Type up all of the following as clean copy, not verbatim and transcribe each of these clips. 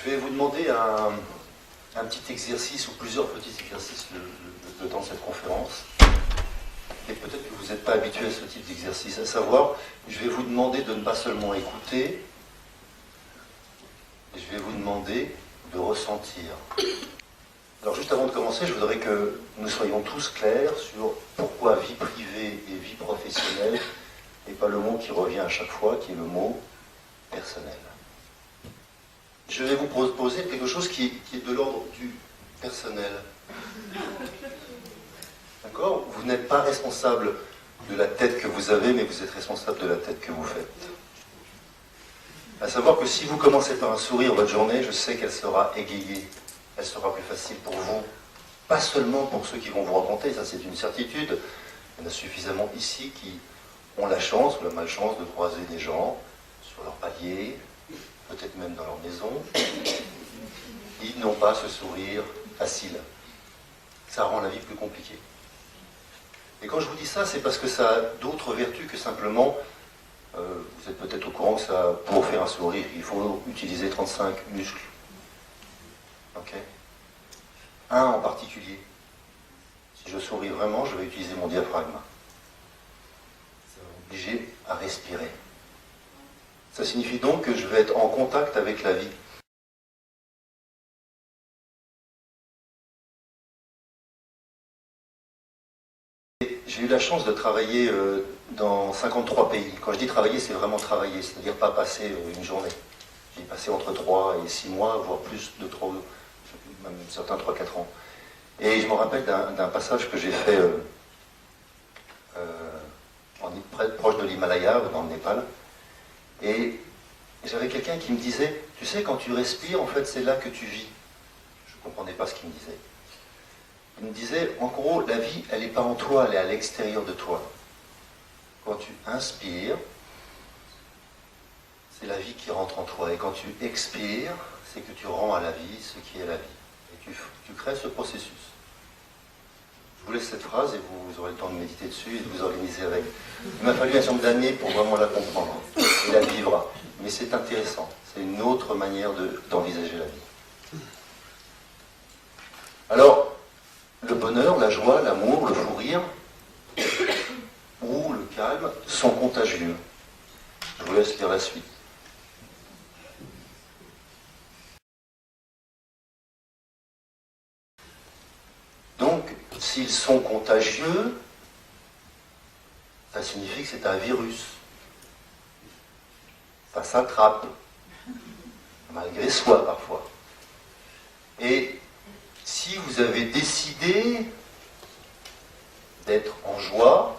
Je vais vous demander un petit exercice ou plusieurs petits exercices le temps de cette conférence. Et peut-être que vous n'êtes pas habitué à ce type d'exercice, à savoir, je vais vous demander de ne pas seulement écouter, je vais vous demander de ressentir. Alors juste avant de commencer, je voudrais que nous soyons tous clairs sur pourquoi vie privée et vie professionnelle n'est pas le mot qui revient à chaque fois, qui est le mot personnel. Je vais vous proposer quelque chose qui est de l'ordre du personnel. D'accord ? Vous n'êtes pas responsable de la tête que vous avez, mais vous êtes responsable de la tête que vous faites. À savoir que si vous commencez par un sourire votre journée, je sais qu'elle sera égayée, elle sera plus facile pour vous. Pas seulement pour ceux qui vont vous rencontrer, ça c'est une certitude. Il y en a suffisamment ici qui ont la chance ou la malchance de croiser des gens sur leur palier, peut-être même dans leur maison. Ils n'ont pas ce sourire facile. Ça rend la vie plus compliquée. Et quand je vous dis ça, c'est parce que ça a d'autres vertus que simplement, vous êtes peut-être au courant que ça, pour faire un sourire, il faut utiliser 35 muscles. Ok ? Un en particulier. Si je souris vraiment, je vais utiliser mon diaphragme. Ça va m'obliger à respirer. Ça signifie donc que je vais être en contact avec la vie. J'ai eu la chance de travailler dans 53 pays. Quand je dis travailler, c'est vraiment travailler, c'est-à-dire pas passer une journée. J'ai passé entre 3 et 6 mois, voire plus de 3, même certains 3-4 ans. Et je me rappelle d'un passage que j'ai fait proche de l'Himalaya, dans le Népal. Et j'avais quelqu'un qui me disait, tu sais, quand tu respires, en fait, c'est là que tu vis. Je ne comprenais pas ce qu'il me disait. Il me disait, en gros, la vie, elle n'est pas en toi, elle est à l'extérieur de toi. Quand tu inspires, c'est la vie qui rentre en toi. Et quand tu expires, c'est que tu rends à la vie ce qui est la vie. Et tu crées ce processus. Je vous laisse cette phrase et vous aurez le temps de méditer dessus et de vous organiser avec. Il m'a fallu un certain nombre d'années pour vraiment la comprendre et la vivre. Mais c'est intéressant. C'est une autre manière d'envisager la vie. Alors, le bonheur, la joie, l'amour, le fou rire ou le calme sont contagieux. Je vous laisse lire la suite. Donc, s'ils sont contagieux, ça signifie que c'est un virus. Ça s'attrape, malgré soi parfois. Et si vous avez décidé d'être en joie,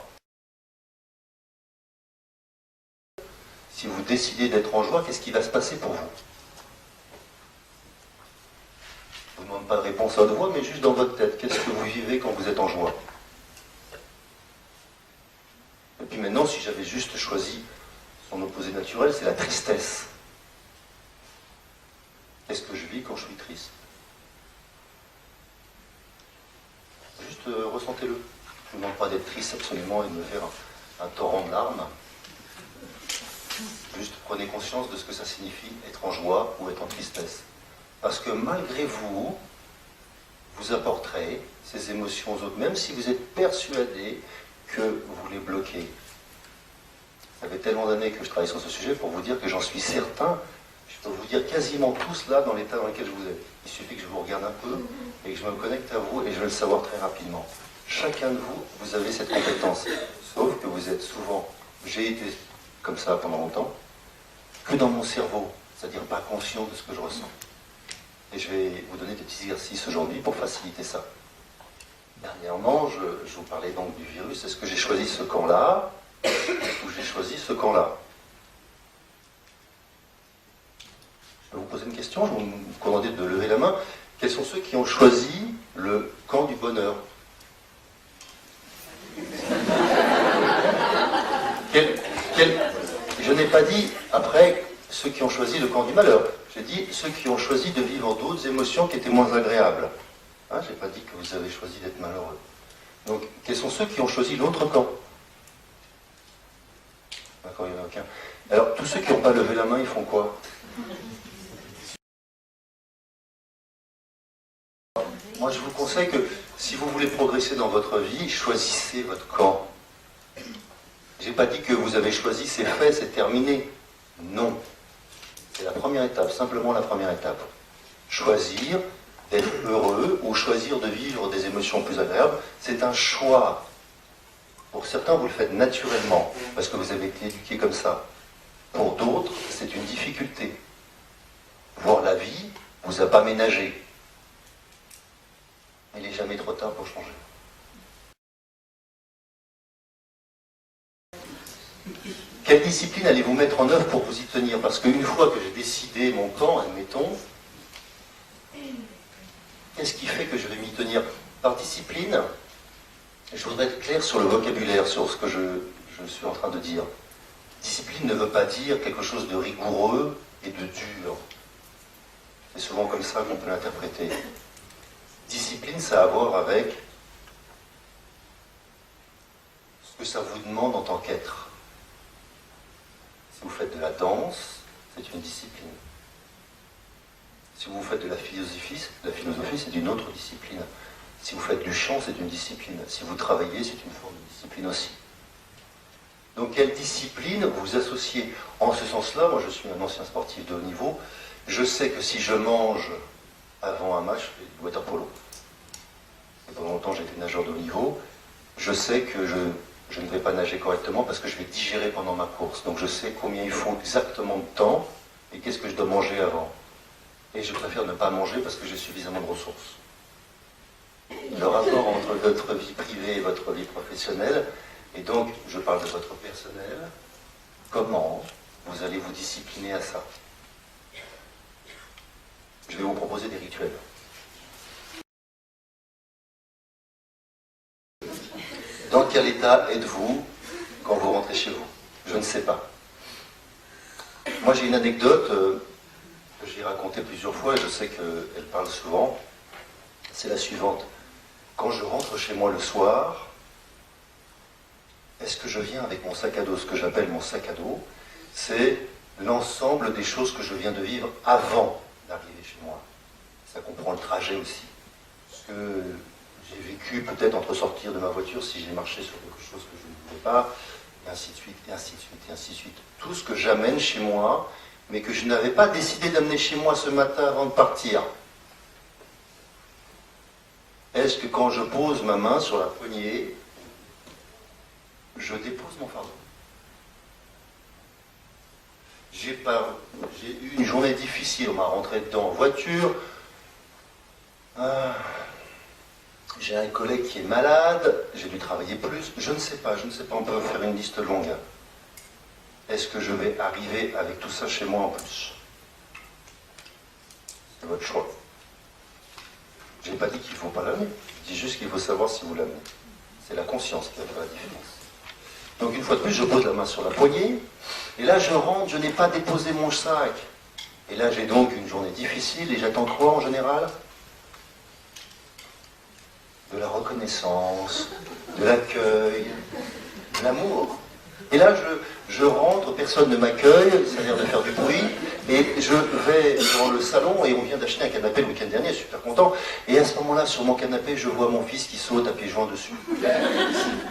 qu'est-ce qui va se passer pour vous ? Je ne vous demande pas de réponse à haute voix, mais juste dans votre tête. Qu'est-ce que vous vivez quand vous êtes en joie ? Et puis maintenant, si j'avais juste choisi son opposé naturel, c'est la tristesse. Qu'est-ce que je vis quand je suis triste ? Juste ressentez-le. Je ne vous demande pas d'être triste absolument et de me faire un torrent de larmes. Juste prenez conscience de ce que ça signifie être en joie ou être en tristesse. Parce que malgré vous, vous apporterez ces émotions aux autres, même si vous êtes persuadé que vous les bloquez. Ça fait tellement d'années que je travaille sur ce sujet pour vous dire que j'en suis certain, je peux vous dire quasiment tous là dans l'état dans lequel je vous ai. Il suffit que je vous regarde un peu et que je me connecte à vous et je vais le savoir très rapidement. Chacun de vous, vous avez cette compétence. Sauf que vous êtes souvent, j'ai été comme ça pendant longtemps, que dans mon cerveau, c'est-à-dire pas conscient de ce que je ressens. Et je vais vous donner des petits exercices aujourd'hui pour faciliter ça. Dernièrement, je vous parlais donc du virus. Est-ce que j'ai choisi ce camp-là ou j'ai choisi ce camp-là ? Je vais vous poser une question, je vais vous demander de lever la main. Quels sont ceux qui ont choisi le camp du bonheur ? Je n'ai pas dit, après, ceux qui ont choisi le camp du malheur. J'ai dit ceux qui ont choisi de vivre d'autres émotions qui étaient moins agréables. Hein, je n'ai pas dit que vous avez choisi d'être malheureux. Donc, quels sont ceux qui ont choisi l'autre camp ? D'accord, il n'y en a aucun. Alors, tous ceux qui n'ont pas levé la main, ils font quoi ? conseil que si vous voulez progresser dans votre vie, choisissez votre camp. Je n'ai pas dit que vous avez choisi, c'est fait, c'est terminé. Non. C'est la première étape, simplement la première étape. Choisir d'être heureux ou choisir de vivre des émotions plus agréables, c'est un choix. Pour certains, vous le faites naturellement, parce que vous avez été éduqué comme ça. Pour d'autres, c'est une difficulté. Voir la vie vous a pas ménagé. Il n'est jamais trop tard pour changer. Quelle discipline allez-vous mettre en œuvre pour vous y tenir? Parce qu'une fois que j'ai décidé mon camp, admettons, qu'est-ce qui fait que je vais m'y tenir? Par discipline, je voudrais être clair sur le vocabulaire, sur ce que je suis en train de dire. Discipline ne veut pas dire quelque chose de rigoureux et de dur. C'est souvent comme ça qu'on peut l'interpréter. Discipline, ça a à voir avec ce que ça vous demande en tant qu'être. Si vous faites de la danse, c'est une discipline. Si vous faites de la philosophie, c'est une autre discipline. Si vous faites du chant, c'est une discipline. Si vous travaillez, c'est une forme de discipline aussi. Donc quelle discipline vous associez? En ce sens-là, moi je suis un ancien sportif de haut niveau, je sais que si je mange avant un match, je fais du water polo. Et pendant longtemps j'ai été nageur de haut niveau, je sais que je ne vais pas nager correctement parce que je vais digérer pendant ma course. Donc je sais combien il faut exactement de temps et qu'est-ce que je dois manger avant. Et je préfère ne pas manger parce que j'ai suffisamment de ressources. Le rapport entre votre vie privée et votre vie professionnelle, et donc je parle de votre personnel, comment vous allez vous discipliner à ça? Je vais vous proposer des rituels. Dans quel état êtes-vous quand vous rentrez chez vous? Je ne sais pas. Moi j'ai une anecdote que j'ai racontée plusieurs fois et je sais qu'elle parle souvent. C'est la suivante. Quand je rentre chez moi le soir, est-ce que je viens avec mon sac à dos? Ce que j'appelle mon sac à dos, c'est l'ensemble des choses que je viens de vivre avant d'arriver chez moi. Ça comprend le trajet aussi. Ce que j'ai vécu peut-être entre sortir de ma voiture si j'ai marché sur quelque chose que je ne voulais pas, et ainsi de suite, et ainsi de suite, et ainsi de suite. Tout ce que j'amène chez moi, mais que je n'avais pas décidé d'amener chez moi ce matin avant de partir. Est-ce que quand je pose ma main sur la poignée, je dépose mon fardeau? J'ai eu une journée difficile, on m'a rentré dedans en voiture. J'ai un collègue qui est malade, j'ai dû travailler plus, je ne sais pas, on peut faire une liste longue. Est-ce que je vais arriver avec tout ça chez moi en plus? C'est votre choix. Je n'ai pas dit qu'il ne faut pas l'amener, je dis juste qu'il faut savoir si vous l'amenez. C'est la conscience qui va faire la différence. Donc une fois de plus, je pose la main sur la poignée, et là je rentre, je n'ai pas déposé mon sac. Et là j'ai donc une journée difficile, et j'attends quoi en général? De la reconnaissance, de l'accueil, de l'amour. Et là je rentre, personne ne m'accueille, ça a l'air de faire du bruit, et je vais dans le salon, et on vient d'acheter un canapé le week-end dernier, super content, et à ce moment-là, sur mon canapé, je vois mon fils qui saute à pieds joints dessus.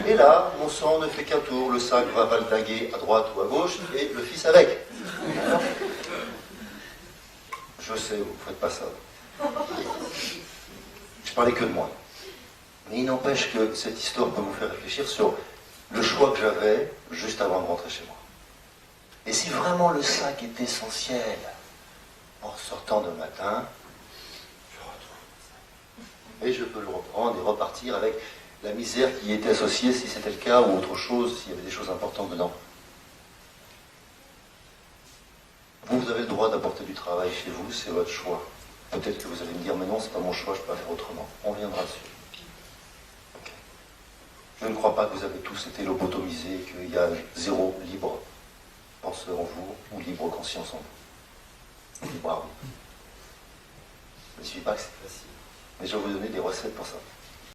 Et là, mon sang ne fait qu'un tour, le sac va valdinguer à droite ou à gauche, et le fils avec. Je sais, vous ne faites pas ça. Je parlais que de moi. Mais il n'empêche que cette histoire peut vous faire réfléchir sur le choix que j'avais juste avant de rentrer chez moi. Et si vraiment le sac est essentiel, en sortant de matin, je retrouve le sac. Et je peux le reprendre et repartir avec la misère qui y était associée, si c'était le cas, ou autre chose, s'il y avait des choses importantes dedans. Vous avez le droit d'apporter du travail chez vous, c'est votre choix. Peut-être que vous allez me dire, mais non, c'est pas mon choix, je peux pas faire autrement. On viendra dessus. Je ne crois pas que vous avez tous été lobotomisés, qu'il y a zéro libre penseur en vous, ou libre conscience en vous. Libre arbitre. Je ne dis pas que c'est facile, mais je vais vous donner des recettes pour ça.